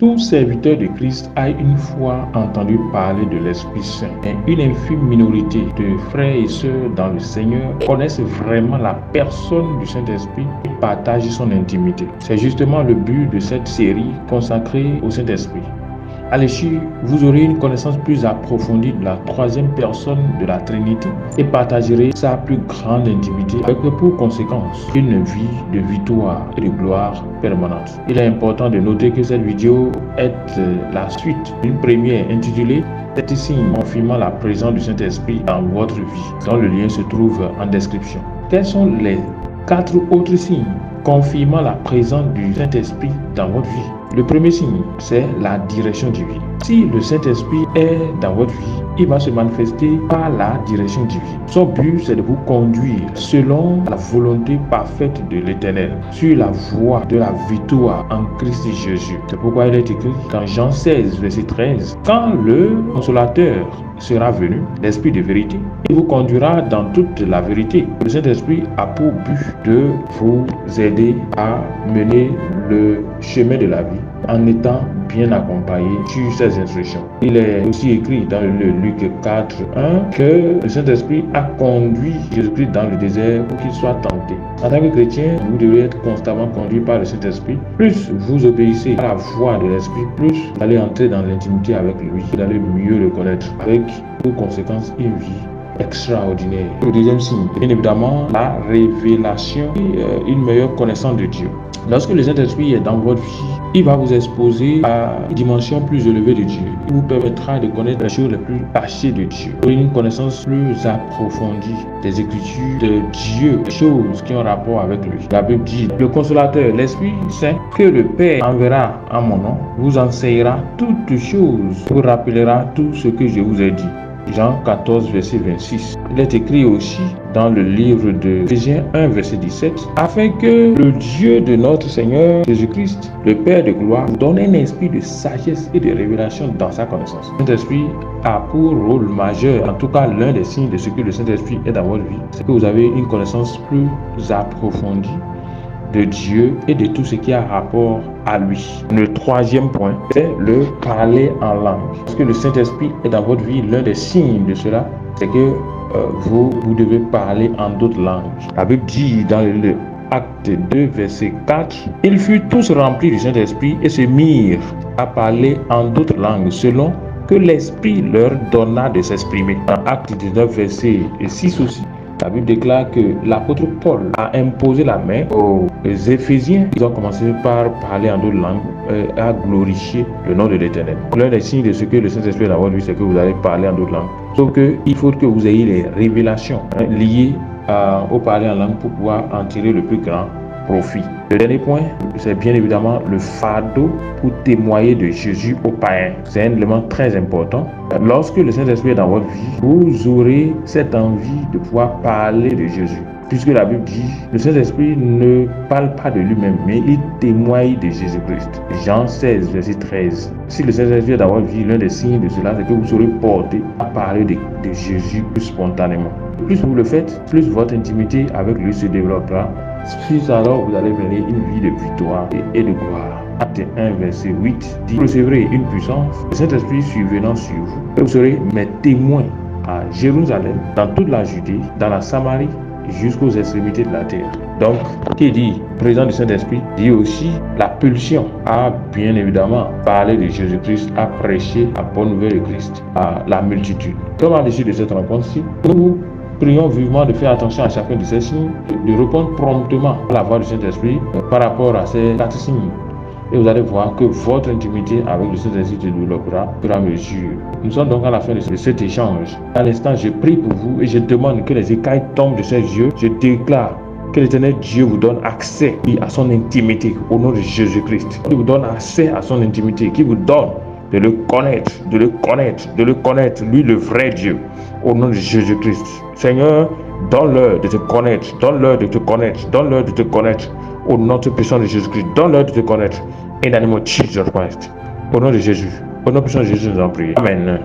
Tout serviteur de Christ a une fois entendu parler de l'Esprit Saint. Une infime minorité de frères et sœurs dans le Seigneur connaissent vraiment la personne du Saint-Esprit et partagent son intimité. C'est justement le but de cette série consacrée au Saint-Esprit. À l'issue, vous aurez une connaissance plus approfondie de la troisième personne de la Trinité et partagerez sa plus grande intimité avec pour conséquence une vie de victoire et de gloire permanente. Il est important de noter que cette vidéo est la suite d'une première intitulée « 7 signes confirmant la présence du Saint-Esprit dans votre vie » dont le lien se trouve en description. Quels sont les 4 autres signes confirmant la présence du Saint-Esprit dans votre vie? Le premier signe, c'est la direction divine. Si le Saint-Esprit est dans votre vie, il va se manifester par la direction divine. Son but, c'est de vous conduire selon la volonté parfaite de l'Éternel, sur la voie de la victoire en Christ Jésus. C'est pourquoi il est écrit dans Jean 16, verset 13, « Quand le Consolateur sera venu, l'Esprit de vérité, il vous conduira dans toute la vérité. » Le Saint-Esprit a pour but de vous aider à mener le chemin de la vie en étant bien accompagné sur ces instructions. Il est aussi écrit dans le Luc 4, 1 que le Saint-Esprit a conduit Jésus-Christ dans le désert pour qu'il soit tenté. En tant que chrétien, vous devez être constamment conduit par le Saint-Esprit. Plus vous obéissez à la voix de l'Esprit, plus vous allez entrer dans l'intimité avec lui, vous allez mieux le connaître, avec pour conséquence une vie extraordinaire. Le deuxième signe, bien évidemment, la révélation et une meilleure connaissance de Dieu. Lorsque le Saint-Esprit est dans votre vie, il va vous exposer à une dimension plus élevée de Dieu. Il vous permettra de connaître les choses les plus cachées de Dieu. Une connaissance plus approfondie des Écritures de Dieu, des choses qui ont rapport avec lui. La Bible dit, le Consolateur, l'Esprit Saint, que le Père enverra en mon nom, vous enseignera toutes choses, vous rappellera tout ce que je vous ai dit. Jean 14, verset 26. Il est écrit aussi dans le livre de Éphésiens 1, verset 17, afin que le Dieu de notre Seigneur Jésus-Christ, le Père de gloire, vous donne un esprit de sagesse et de révélation dans sa connaissance. Le Saint-Esprit a pour rôle majeur, en tout cas l'un des signes de ce que le Saint-Esprit est dans votre vie, c'est que vous avez une connaissance plus approfondie de Dieu et de tout ce qui a rapport à lui. Le troisième point, c'est le parler en langue. Parce que le Saint-Esprit est dans votre vie, l'un des signes de cela, c'est que vous devez parler en d'autres langues. La Bible dit dans le Acte 2, verset 4, « Ils furent tous remplis du Saint-Esprit et se mirent à parler en d'autres langues, selon que l'Esprit leur donna de s'exprimer. » Dans Acte 19, verset 6 aussi, la Bible déclare que l'apôtre Paul a imposé la main aux Éphésiens. Ils ont commencé par parler en d'autres langues et à glorifier le nom de l'Éternel. L'un des signes de ce que le Saint-Esprit est dans votre vie, c'est que vous allez parler en d'autres langues. Sauf qu'il faut que vous ayez les révélations liées au parler en langue pour pouvoir en tirer le plus grand profit. Le dernier point, c'est bien évidemment le fardeau pour témoigner de Jésus aux païens. C'est un élément très important. Lorsque le Saint-Esprit est dans votre vie, vous aurez cette envie de pouvoir parler de Jésus. Puisque la Bible dit, le Saint-Esprit ne parle pas de lui-même, mais il témoigne de Jésus-Christ. Jean 16, verset 13. Si le Saint-Esprit est dans votre vie, l'un des signes de cela, c'est que vous serez porté à parler de Jésus plus spontanément. Plus vous le faites, plus votre intimité avec lui se développera. Puis alors vous allez mener une vie de victoire et de gloire. Acte 1, verset 8 dit, vous recevrez une puissance, le Saint-Esprit survenant sur vous. Et vous serez mes témoins à Jérusalem, dans toute la Judée, dans la Samarie, jusqu'aux extrémités de la terre. Donc, qui dit présence du Saint-Esprit, dit aussi la pulsion à bien évidemment parler de Jésus-Christ, à prêcher la bonne nouvelle de Christ à la multitude. Comme à l'issue de cette rencontre-ci, nous prions vivement de faire attention à chacun de ces signes, de répondre promptement à la voix du Saint-Esprit par rapport à ces 4 signes. Et vous allez voir que votre intimité avec le Saint-Esprit se développera au fur et à mesure. Nous sommes donc à la fin de cet échange. À l'instant, je prie pour vous et je demande que les écailles tombent de ses yeux. Je déclare que l'Éternel Dieu vous donne accès à son intimité au nom de Jésus-Christ. Il vous donne accès à son intimité, qui vous donne de le connaître, de le connaître, de le connaître, lui le vrai Dieu, au nom de Jésus-Christ. Seigneur, donne-leur de te connaître, donne-leur de te connaître, donne-leur de te connaître, au nom de puissant de Jésus-Christ, donne-leur de te connaître, in the name of Jesus Christ, au nom de Jésus, au nom de puissant de Jésus, nous en prions. Amen.